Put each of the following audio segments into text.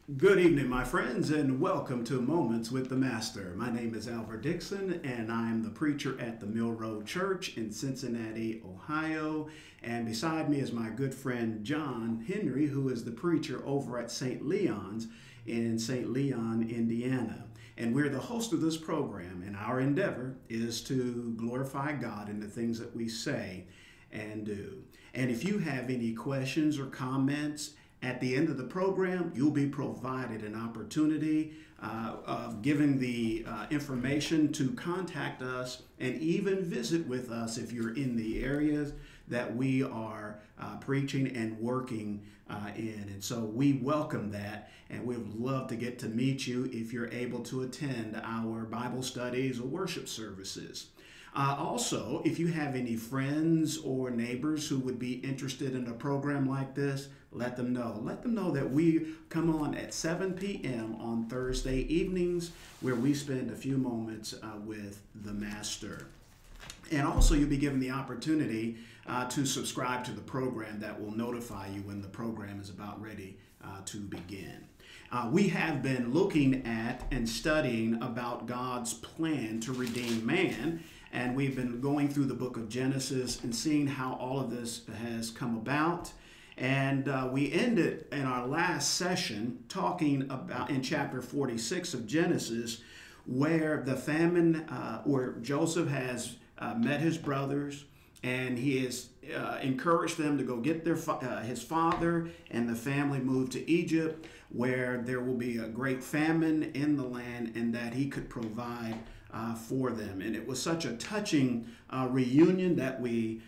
Good evening, my friends, and welcome to Moments with the Master. My name is Albert Dixon, and I'm the preacher at the Mill Road Church in Cincinnati, Ohio. And beside me is my good friend John Henry, who is the preacher over at St. Leon's in St. Leon, Indiana. And we're the host of this program, and our endeavor is to glorify God in the things that we say and do. And if you have any questions or comments, at the end of the program, you'll be provided an opportunity of giving the information to contact us and even visit with us if you're in the areas that we are preaching and working in. And so we welcome that, and we would love to get to meet you if you're able to attend our Bible studies or worship services. Also, if you have any friends or neighbors who would be interested in a program like this, let them know. Let them know that we come on at 7 p.m. on Thursday evenings, where we spend a few moments with the Master. And also, you'll be given the opportunity to subscribe to the program that will notify you when the program is about ready to begin. We have been looking at and studying about God's plan to redeem man, and we've been going through the book of Genesis and seeing how all of this has come about. And we ended in our last session talking about in chapter 46 of Genesis, where the famine, where Joseph has met his brothers, and he has encouraged them to go get his father, and the family moved to Egypt, where there will be a great famine in the land, and that he could provide for them. And it was such a touching reunion that we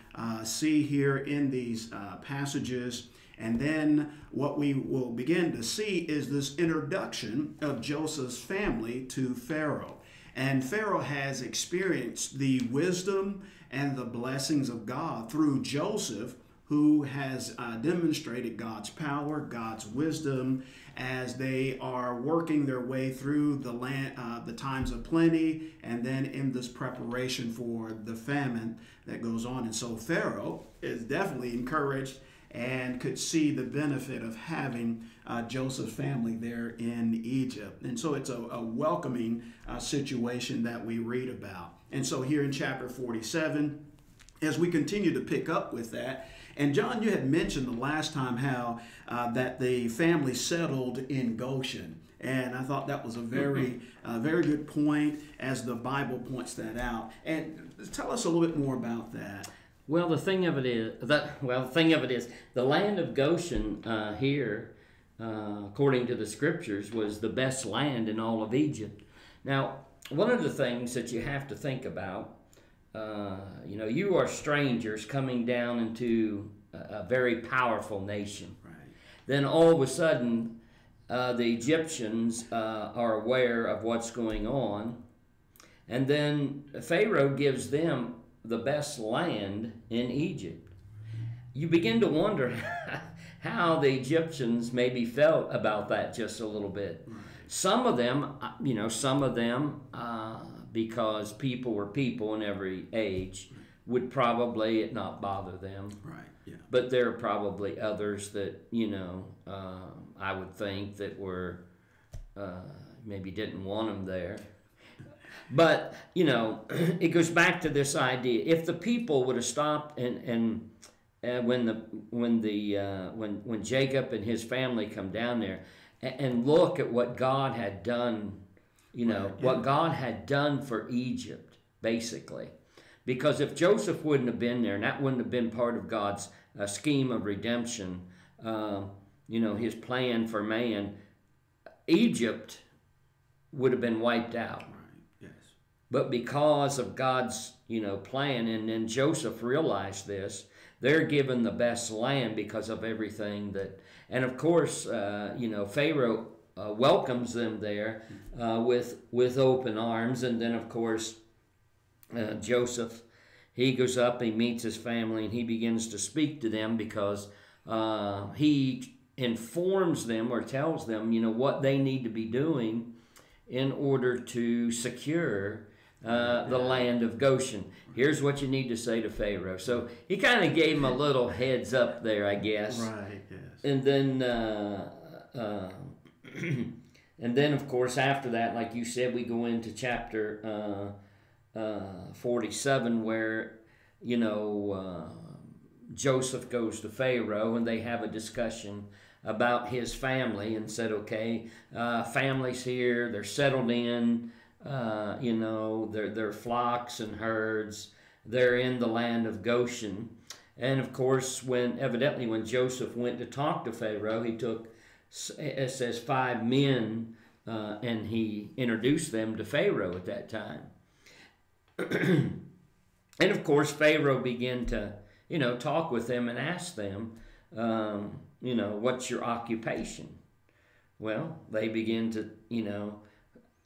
see here in these passages. And then what we will begin to see is this introduction of Joseph's family to Pharaoh. And Pharaoh has experienced the wisdom and the blessings of God through Joseph, who has demonstrated God's power, God's wisdom, as they are working their way through the land, the times of plenty, and then in this preparation for the famine that goes on. And so Pharaoh is definitely encouraged and could see the benefit of having Joseph's family there in Egypt. And so it's a welcoming situation that we read about. And so here in chapter 47, as we continue to pick up with that, and John, you had mentioned the last time how that the family settled in Goshen. And I thought that was a very good point as the Bible points that out. And tell us a little bit more about that. Well, the thing of it is the land of Goshen here, according to the scriptures, was the best land in all of Egypt. Now, one of the things that you have to think about, you are strangers coming down into a very powerful nation. Right. Then all of a sudden, the Egyptians are aware of what's going on, and then Pharaoh gives them the best land in Egypt. You begin to wonder how the Egyptians maybe felt about that just a little bit. Right. Some of them, because people were people in every age, would probably not bother them. Right. Yeah. But there are probably others that, I would think that were maybe didn't want them there. But, it goes back to this idea. If the people would have stopped and when Jacob and his family come down there and look at what God had done, what God had done for Egypt, basically. Because if Joseph wouldn't have been there, and that wouldn't have been part of God's scheme of redemption, his plan for man, Egypt would have been wiped out. But because of God's, plan, and then Joseph realized this, they're given the best land because of everything that, and of course, Pharaoh welcomes them there with open arms, and then of course, Joseph, he goes up, he meets his family, and he begins to speak to them because he informs them or tells them, what they need to be doing in order to secure the land of Goshen. Here's what you need to say to Pharaoh. So he kind of gave him a little heads up there, I guess. Right, yes. And then And then, of course, after that, like you said, we go into chapter 47 where, Joseph goes to Pharaoh and they have a discussion about his family and said, okay, family's here, they're settled in, they're flocks and herds, they're in the land of Goshen. And of course, when Joseph went to talk to Pharaoh, he took, it says, 5 men, and he introduced them to Pharaoh at that time. And of course, Pharaoh began to, talk with them and ask them, what's your occupation? Well, they begin to,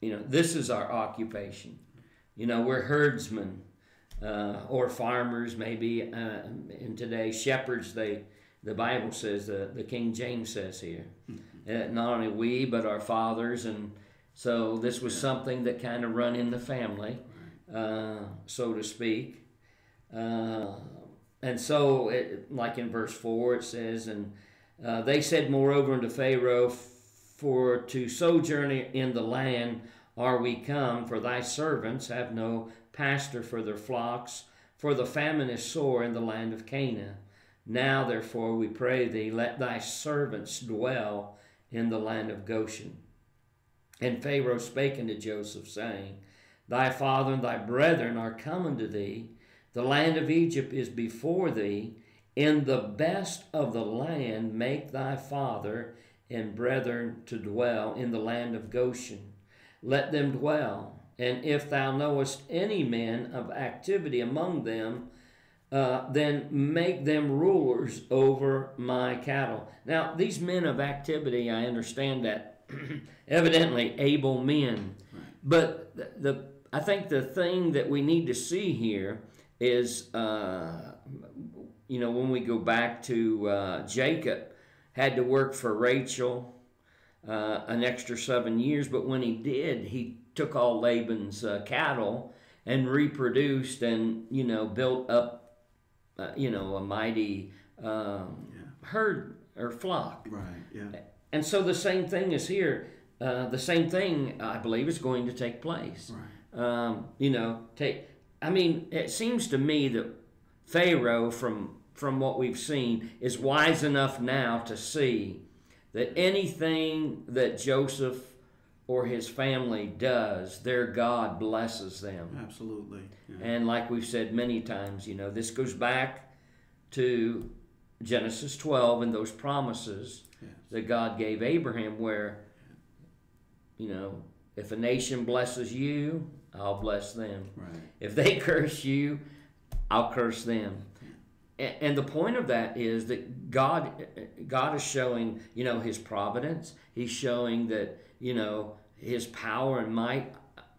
this is our occupation. We're herdsmen or farmers, maybe, and today shepherds. The Bible says, the King James says here, not only we but our fathers, and so this was something that kind of run in the family, so to speak. And so, like in verse 4, it says, and they said moreover unto Pharaoh, for to sojourn in the land are we come, for thy servants have no pasture for their flocks, for the famine is sore in the land of Canaan. Now therefore we pray thee, let thy servants dwell in the land of Goshen. And Pharaoh spake unto Joseph, saying, thy father and thy brethren are come unto thee, the land of Egypt is before thee. In the best of the land make thy father and brethren to dwell in the land of Goshen. Let them dwell. And if thou knowest any men of activity among them, then make them rulers over my cattle. Now, these men of activity, I understand that, evidently able men. But I think the thing that we need to see here is, when we go back to Jacob, had to work for Rachel an extra 7 years, but when he did, he took all Laban's cattle and reproduced and, built up, a mighty herd or flock. Right, yeah. And so the same thing is here. The same thing, I believe, is going to take place. Right. It seems to me that Pharaoh, from what we've seen, is wise enough now to see that anything that Joseph or his family does, their God blesses them. Absolutely. Yeah. And like we've said many times, this goes back to Genesis 12 and those promises that God gave Abraham where, if a nation blesses you, I'll bless them. Right. If they curse you, I'll curse them. And the point of that is that God is showing, his providence. He's showing that, his power and might.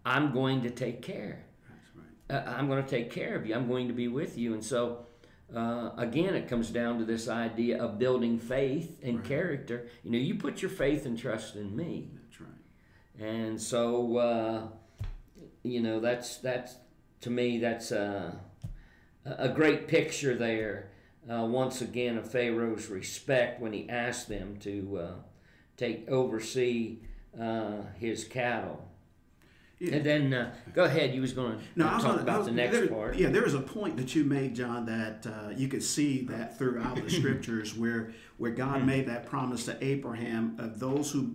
I'm going to take care. That's right. I'm going to take care of you. I'm going to be with you. And so, again, it comes down to this idea of building faith and character. You put your faith and trust in me. That's right. And so, that's to me, that's a great picture there, once again, of Pharaoh's respect when he asked them to oversee his cattle. Yeah. And then, go ahead, you was going to talk about the next part. Yeah, there was a point that you made, John, that you could see that throughout the scriptures where God made that promise to Abraham, of those who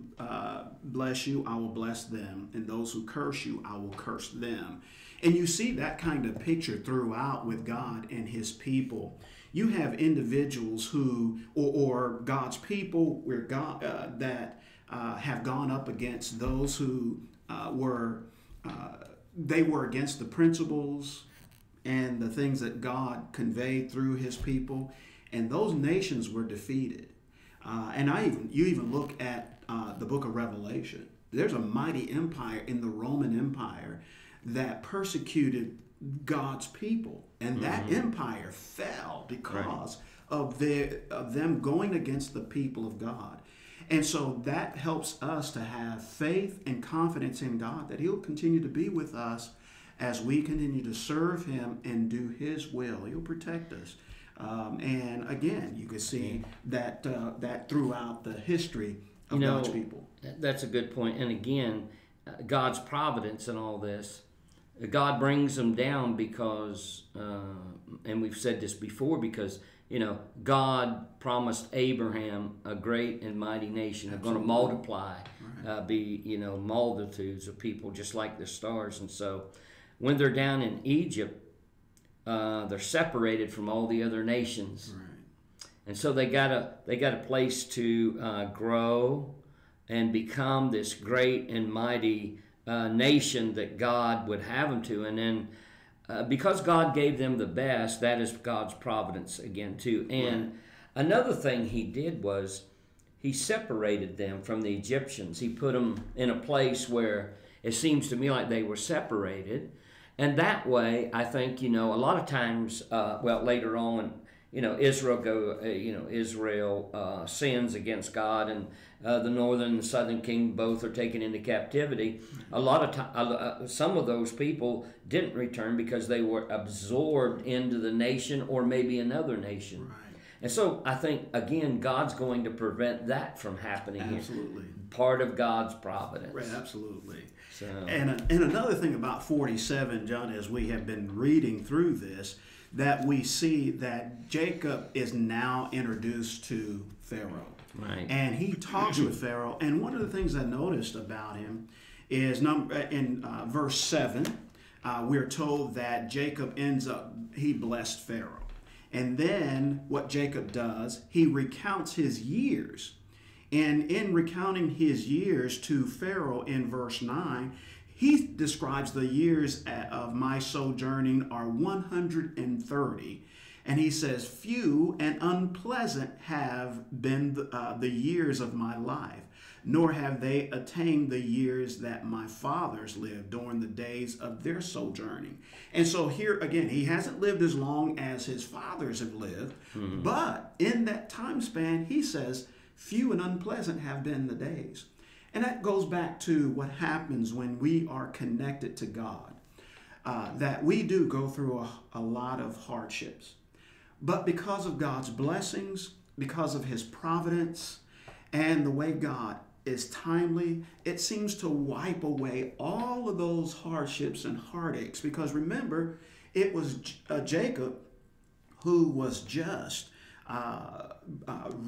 bless you, I will bless them, and those who curse you, I will curse them. And you see that kind of picture throughout with God and his people. You have individuals who, or God's people, where God that have gone up against those who were against the principles and the things that God conveyed through his people, and those nations were defeated. You even look at the book of Revelation. There's a mighty empire in the Roman Empire that persecuted God's people, and that empire fell because of them going against the people of God. And so that helps us to have faith and confidence in God that he'll continue to be with us as we continue to serve him and do his will. He'll protect us. And again, you can see that throughout the history of God's people. That's a good point. And again, God's providence in all this. God brings them down because, and we've said this before, because God promised Abraham a great and mighty nation. They're going to multiply, be multitudes of people, just like the stars. And so, when they're down in Egypt, they're separated from all the other nations, and so they got a place to grow and become this great and mighty nation that God would have them to. And then because God gave them the best, that is God's providence again too. And another thing he did was he separated them from the Egyptians. He put them in a place where it seems to me like they were separated. And that way, I think, a lot of times, later on, Israel sins against God, and the northern and the southern king both are taken into captivity. A lot of time, some of those people didn't return because they were absorbed into the nation or maybe another nation. Right. And so I think, again, God's going to prevent that from happening. Absolutely. Part of God's providence. Right, absolutely. So. And another thing about 47, John, as we have been reading through this, that we see that Jacob is now introduced to Pharaoh. Right. And he talks with Pharaoh. And one of the things I noticed about him is in verse 7, we're told that Jacob he blessed Pharaoh. And then what Jacob does, he recounts his years. And in recounting his years to Pharaoh in verse 9, he describes the years of my sojourning are 130. And he says, few and unpleasant have been the years of my life, nor have they attained the years that my fathers lived during the days of their sojourning. And so here again, he hasn't lived as long as his fathers have lived, but in that time span, he says, few and unpleasant have been the days. And that goes back to what happens when we are connected to God, that we do go through a lot of hardships. But because of God's blessings, because of his providence, and the way God is timely, it seems to wipe away all of those hardships and heartaches. Because remember, it was Jacob who was just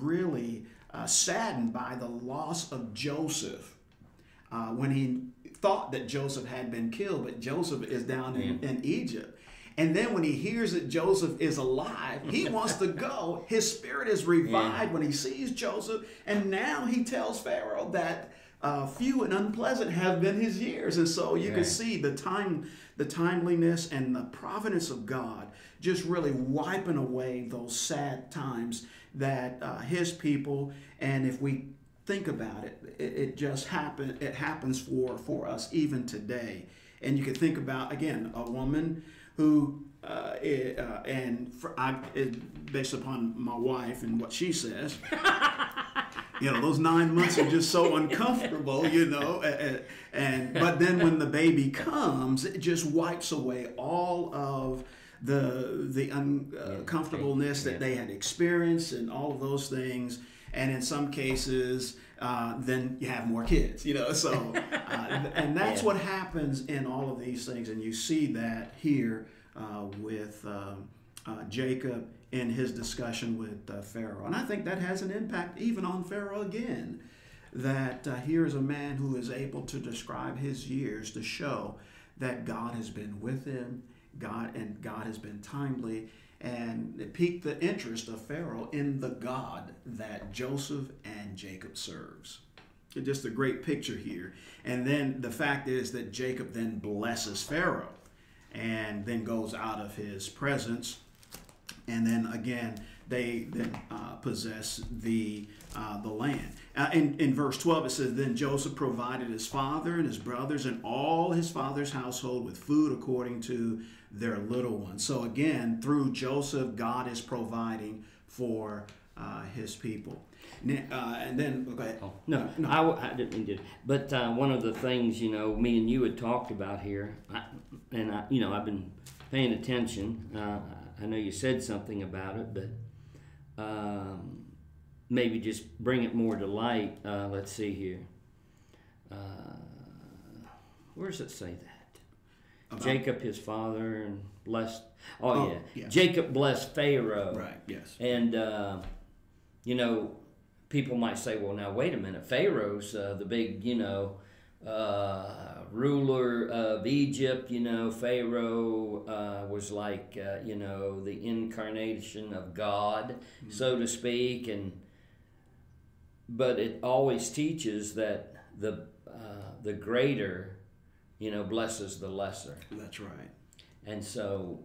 really saddened by the loss of Joseph when he thought that Joseph had been killed, but Joseph is down in Egypt. And then when he hears that Joseph is alive, he wants to go. His spirit is revived when he sees Joseph. And now he tells Pharaoh that few and unpleasant have been his years. And so you can see the timeliness and the providence of God just really wiping away those sad times that his people, and if we think about it, it just happens. It happens for us even today. And you can think about, again, a woman who, based upon my wife and what she says, those 9 months are just so uncomfortable, but then when the baby comes, it just wipes away all of the uncomfortableness that they had experienced and all of those things. And in some cases, then you have more kids, so, and that's what happens in all of these things. And you see that here with Jacob in his discussion with Pharaoh. And I think that has an impact even on Pharaoh again, that here is a man who is able to describe his years to show that God has been with him, God has been timely, and it piqued the interest of Pharaoh in the God that Joseph and Jacob serves. It's just a great picture here. And then the fact is that Jacob then blesses Pharaoh and then goes out of his presence. And then again, they then possess the land. In verse 12, it says, then Joseph provided his father and his brothers and all his father's household with food according to their little ones. So again, through Joseph, God is providing for his people. And then, go ahead. Oh, no, I didn't mean to. But one of the things, me and you had talked about here, I've been paying attention. I know you said something about it, but, maybe just bring it more to light. Let's see here. Where does it say that? About Jacob, his father, and blessed. Oh, yeah. Jacob blessed Pharaoh. Right. Yes. And people might say, well, now wait a minute. Pharaoh's the big, ruler of Egypt. Pharaoh was like, the incarnation of God, so to speak. But it always teaches that the greater, blesses the lesser. That's right. And so,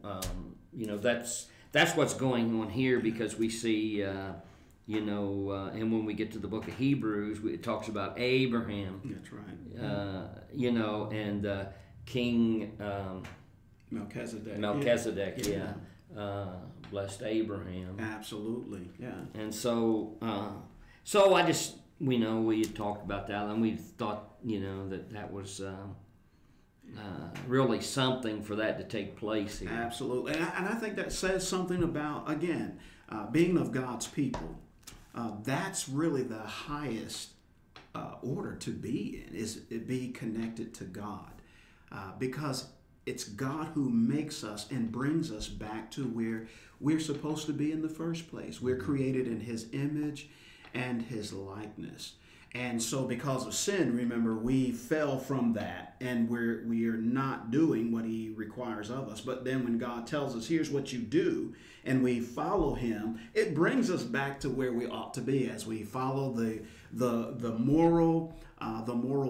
that's what's going on here, because we see, and when we get to the book of Hebrews, it talks about Abraham. That's right. And King Melchizedek. Blessed Abraham. Absolutely. Yeah. And so, we had talked about that, and we thought, that was really something for that to take place here. Absolutely. And I think that says something about, again, being of God's people. That's really the highest order to be in, is be connected to God. Because it's God who makes us and brings us back to where we're supposed to be in the first place. We're created in His image and His likeness. And so because of sin, remember, we fell from that, and we are not doing what He requires of us. But then when God tells us, here's what you do, and we follow Him, it brings us back to where we ought to be as we follow the moral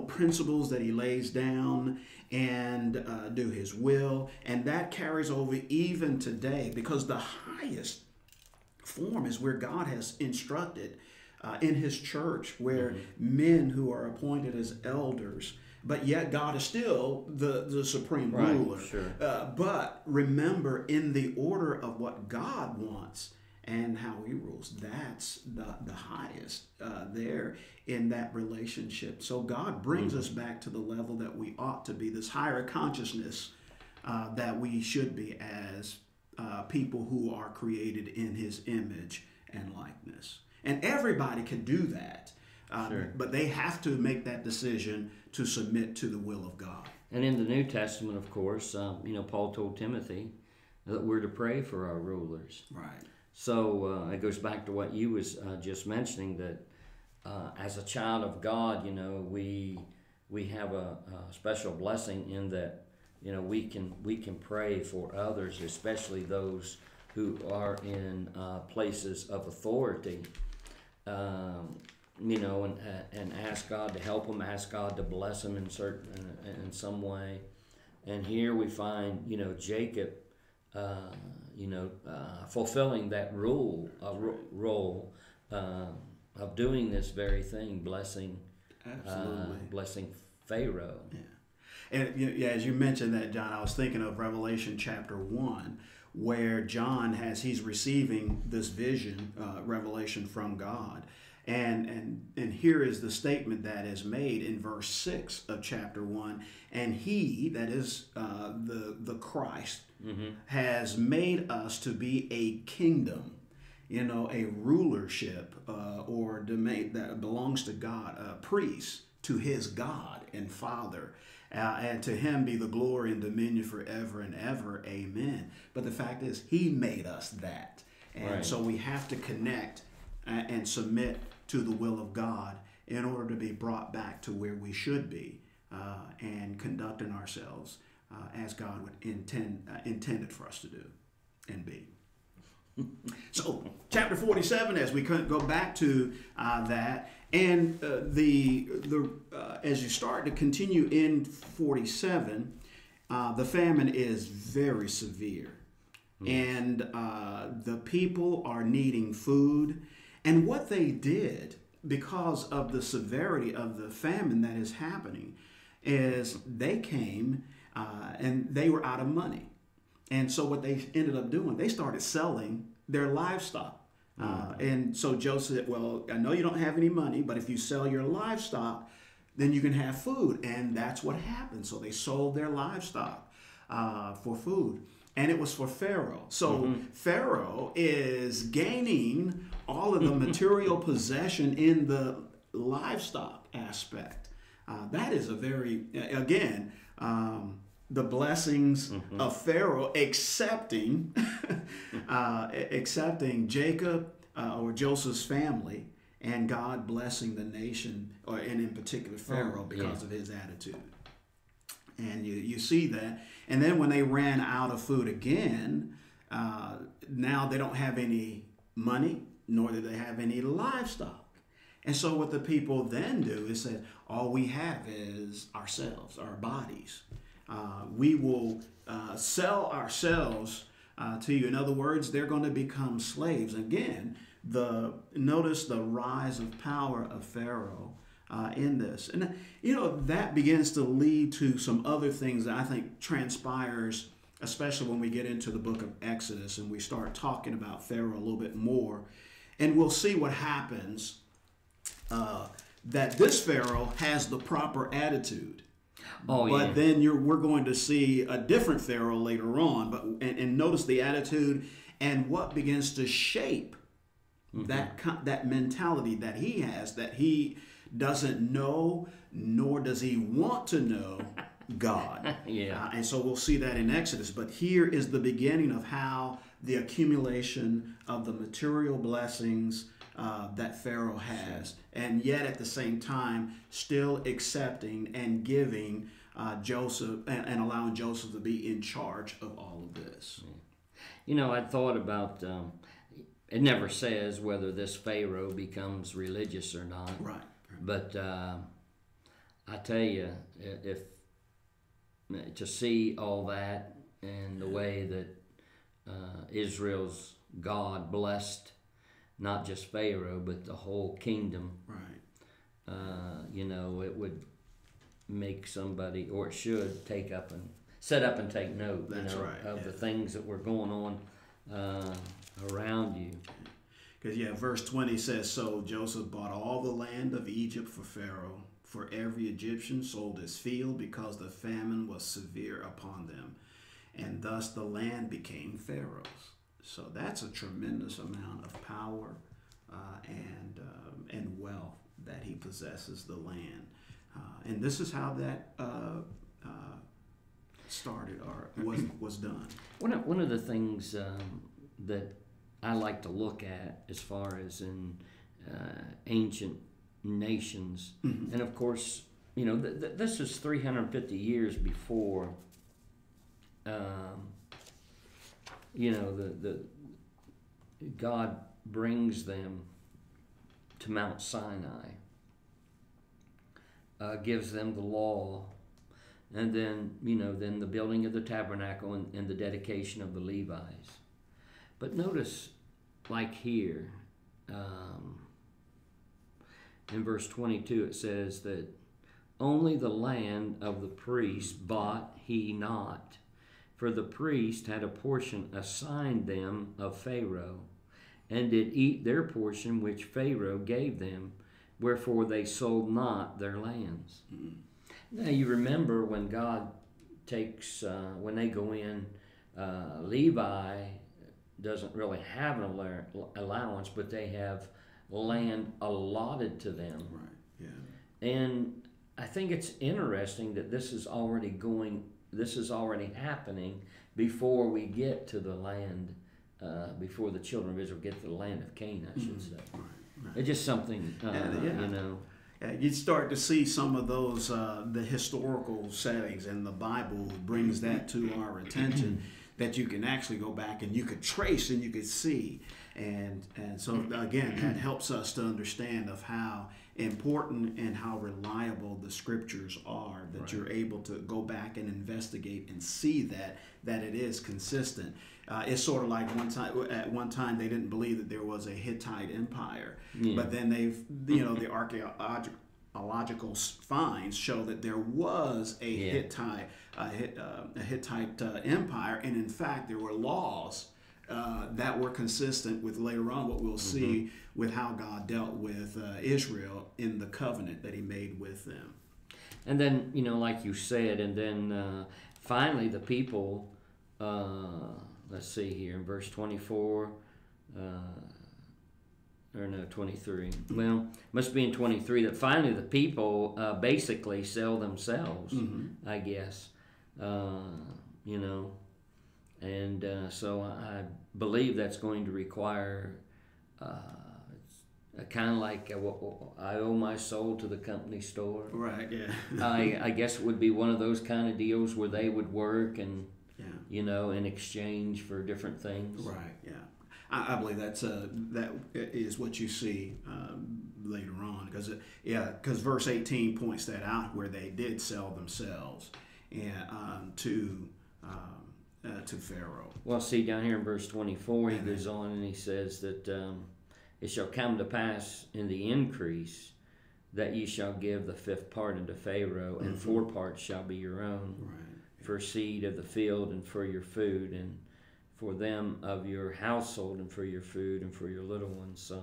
principles that He lays down and do His will. And that carries over even today, because the highest form is where God has instructed in His church, where men who are appointed as elders, but yet God is still the supreme ruler. Sure. But remember, in the order of what God wants and how He rules, that's the highest there in that relationship. So God brings us back to the level that we ought to be, this higher consciousness that we should be as people who are created in His image and likeness. And everybody can do that, Sure. but they have to make that decision to submit to the will of God. And in the New Testament, of course, Paul told Timothy that we're to pray for our rulers. Right. So it goes back to what you was just mentioning, that as a child of God, we have a special blessing in that, we can pray for others, especially those who are in places of authority. And ask God to help them, ask God to bless them in some way. And here we find, Jacob, fulfilling that role of doing this very thing, blessing Pharaoh. Yeah. And as you mentioned that, John, I was thinking of Revelation chapter 1, where John he's receiving this vision, revelation from God. And here is the statement that is made in verse 6 of chapter 1. And He, that is the Christ, has made us to be a kingdom, a rulership or domain that belongs to God, a priest to His God and Father. And to Him be the glory and dominion forever and ever. Amen. But the fact is, He made us that. And so we have to connect and submit to the will of God in order to be brought back to where we should be and conducting ourselves as God would intended for us to do and be. So, chapter 47, as we go back to that, and as you start to continue in 47, the famine is very severe, and the people are needing food. And what they did, because of the severity of the famine that is happening, is they came and they were out of money. And so what they ended up doing, they started selling their livestock. And so Joseph said, well, I know you don't have any money, but if you sell your livestock, then you can have food. And that's what happened. So they sold their livestock for food. and it was for Pharaoh. So Pharaoh is gaining all of the material possession in the livestock aspect. That is a very, again, the blessings of Pharaoh accepting Jacob or Joseph's family, and God blessing the nation, and in particular Pharaoh, because of his attitude. And you see that. And then when they ran out of food again, now they don't have any money, nor do they have any livestock. And so what the people then do is say, all we have is ourselves, our bodies. We will sell ourselves to you. In other words, they're going to become slaves. Again, notice the rise of power of Pharaoh in this. And, that begins to lead to some other things that I think transpires, especially when we get into the book of Exodus and we start talking about Pharaoh a little bit more. And we'll see what happens, that this Pharaoh has the proper attitude. But then we're going to see a different Pharaoh later on. And notice the attitude and what begins to shape that mentality that he has, that he doesn't know, nor does he want to know God. And so we'll see that in Exodus. But here is the beginning of how the accumulation of the material blessings that Pharaoh has, and yet at the same time still accepting and giving Joseph and allowing Joseph to be in charge of all of this. I thought about, it never says whether this Pharaoh becomes religious or not. Right. But I tell you, if to see all that and the way that Israel's God blessed not just Pharaoh, but the whole kingdom. Right. It would make somebody, or it should, set up and take note. That's right. Of the things that were going on around you. Because verse 20 says, so Joseph bought all the land of Egypt for Pharaoh, for every Egyptian sold his field, because the famine was severe upon them, and thus the land became Pharaoh's. So that's a tremendous amount of power and wealth that he possesses, the land. And this is how that started or was done. One of the things that I like to look at as far as in ancient nations, and of course, this is 350 years before the God brings them to Mount Sinai, gives them the law, and then then the building of the tabernacle and the dedication of the Levites. But notice, like here, in verse 22, it says that only the land of the priest bought he not, for the priest had a portion assigned them of Pharaoh, and did eat their portion which Pharaoh gave them, wherefore they sold not their lands. Now you remember when God takes, when they go in, Levi doesn't really have an allowance, but they have land allotted to them. Right. Yeah. And I think it's interesting that this is already happening before we get to the land, before the children of Israel get to the land of Canaan, I should say. Right. It's just something, you'd start to see some of those, the historical settings, and the Bible brings that to our attention, that you can actually go back and you could trace and you could see. And so, again, that helps us to understand of how important and how reliable the scriptures are, that right. You're able to go back and investigate and see that it is consistent. It's sort of like at one time they didn't believe that there was a Hittite empire, but then the archaeological finds show that there was a Hittite empire, and in fact there were laws that were consistent with later on what we'll see with how God dealt with Israel in the covenant that he made with them. And then, like you said, and then finally the people let's see here in verse 24. Or no, 23. Well, must be in 23 that finally the people basically sell themselves, I guess. You know, and so I believe that's going to require kind of like I owe my soul to the company store. Right, yeah. I guess it would be one of those kind of deals where they would work and, Yeah. you know, in exchange for different things. Right, yeah. I believe that is what you see later on, because verse 18 points that out, where they did sell themselves and to Pharaoh. Well, see down here in verse 24, he goes on and he says that it shall come to pass in the increase that ye shall give the fifth part unto Pharaoh, and 4 parts shall be your own, Right. for seed of the field and for your food, and for them of your household, and for your food, and for your little ones. So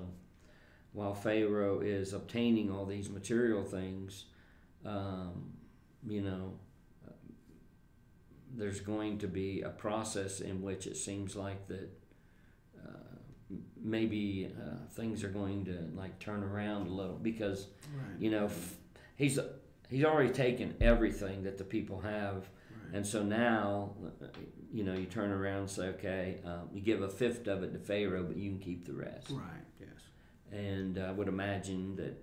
while Pharaoh is obtaining all these material things, you know, there's going to be a process in which it seems like that maybe things are going to like turn around a little, because Right. you know he's already taken everything that the people have. Right. And so now, you know, you turn around and say, okay, you give a fifth of it to Pharaoh, but you can keep the rest. Right, yes. And I would imagine that,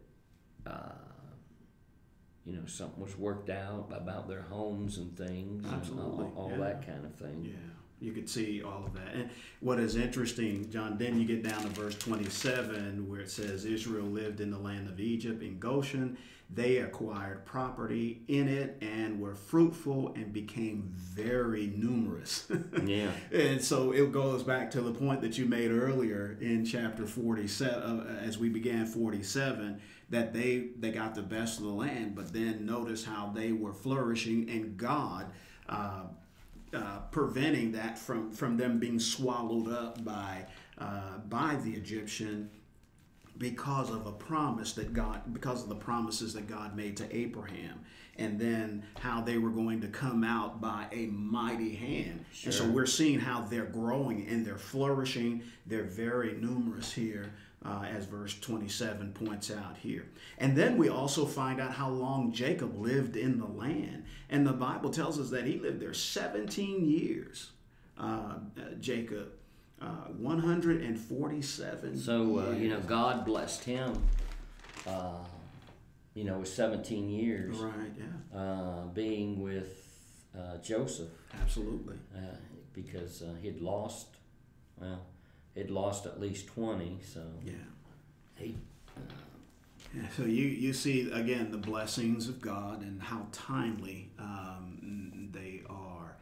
you know, something was worked out about their homes and things. Absolutely. And all Yeah. that kind of thing. Yeah, you could see all of that. And what is interesting, John, then you get down to verse 27, where it says, Israel lived in the land of Egypt, in Goshen. They acquired property in it and were fruitful and became very numerous. Yeah. And so it goes back to the point that you made earlier in chapter 47, as we began 47, that they got the best of the land, but then notice how they were flourishing, and God preventing that from them being swallowed up by the Egyptian, because of the promises that God made to Abraham, and then how they were going to come out by a mighty hand. Sure. And so we're seeing how they're growing and they're flourishing. They're very numerous here, as verse 27 points out here. And then we also find out how long Jacob lived in the land. And the Bible tells us that he lived there 17 years, Jacob. 147 So, years. you know, God blessed him, you know, with 17 years. Right, yeah. Being with Joseph. Absolutely. Because he'd lost at least 20, so Yeah. he... Yeah, so you see, again, the blessings of God and how timely they are.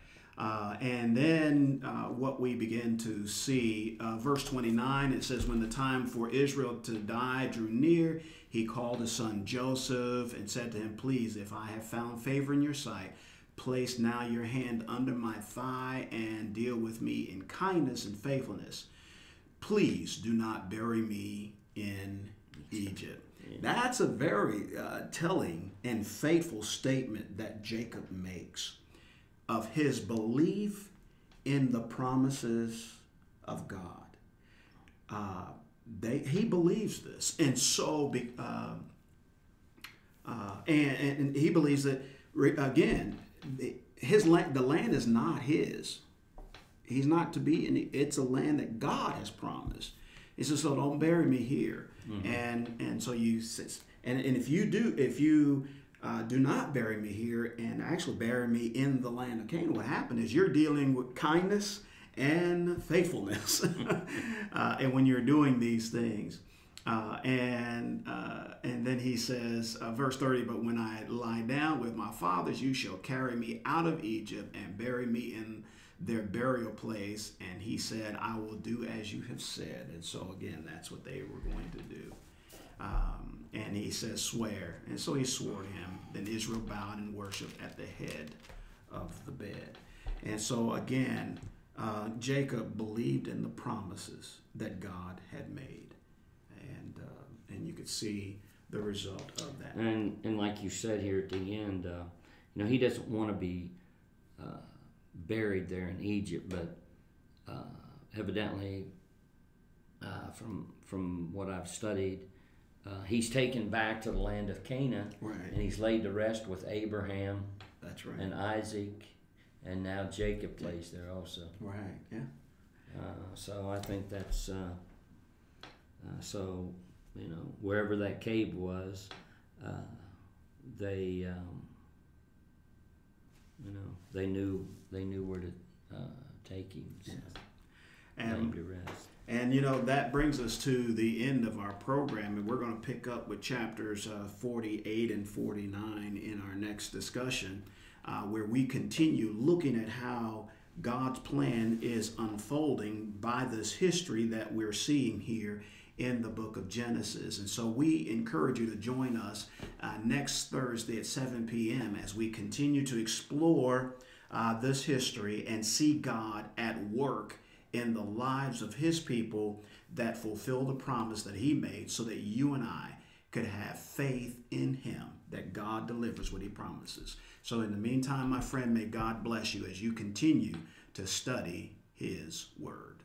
And then what we begin to see, verse 29, it says, when the time for Israel to die drew near, he called his son Joseph and said to him, please, if I have found favor in your sight, place now your hand under my thigh and deal with me in kindness and faithfulness. Please do not bury me in Egypt. Yeah. That's a very telling and faithful statement that Jacob makes of his belief in the promises of God. He believes this, and so and he believes that, again, the land is not his. He's not to be in it. It's a land that God has promised. He says, so don't bury me here. Mm-hmm. And so you says, and if you do not bury me here and actually bury me in the land of Canaan, what happened is you're dealing with kindness and faithfulness. And when you're doing these things, and then he says, verse 30, but when I lie down with my fathers, you shall carry me out of Egypt and bury me in their burial place. And he said, I will do as you have said. And so again, that's what they were going to do. And he says, swear. And so he swore to him. Then Israel bowed and worshiped at the head of the bed. And so again, Jacob believed in the promises that God had made. And you could see the result of that. And like you said here at the end, you know, he doesn't want to be buried there in Egypt, but evidently, from what I've studied, he's taken back to the land of Canaan, Right. and he's laid to rest with Abraham That's right. and Isaac, and now Jacob plays there also. Right. Yeah. So I think that's so, wherever that cave was, they they knew where to take him. So lay him to rest. And that brings us to the end of our program, and we're going to pick up with chapters 48 and 49 in our next discussion, where we continue looking at how God's plan is unfolding by this history that we're seeing here in the book of Genesis. And so we encourage you to join us next Thursday at 7 p.m. as we continue to explore this history and see God at work in the lives of his people that fulfill the promise that he made, so that you and I could have faith in him, that God delivers what he promises. So in the meantime, my friend, may God bless you as you continue to study his word.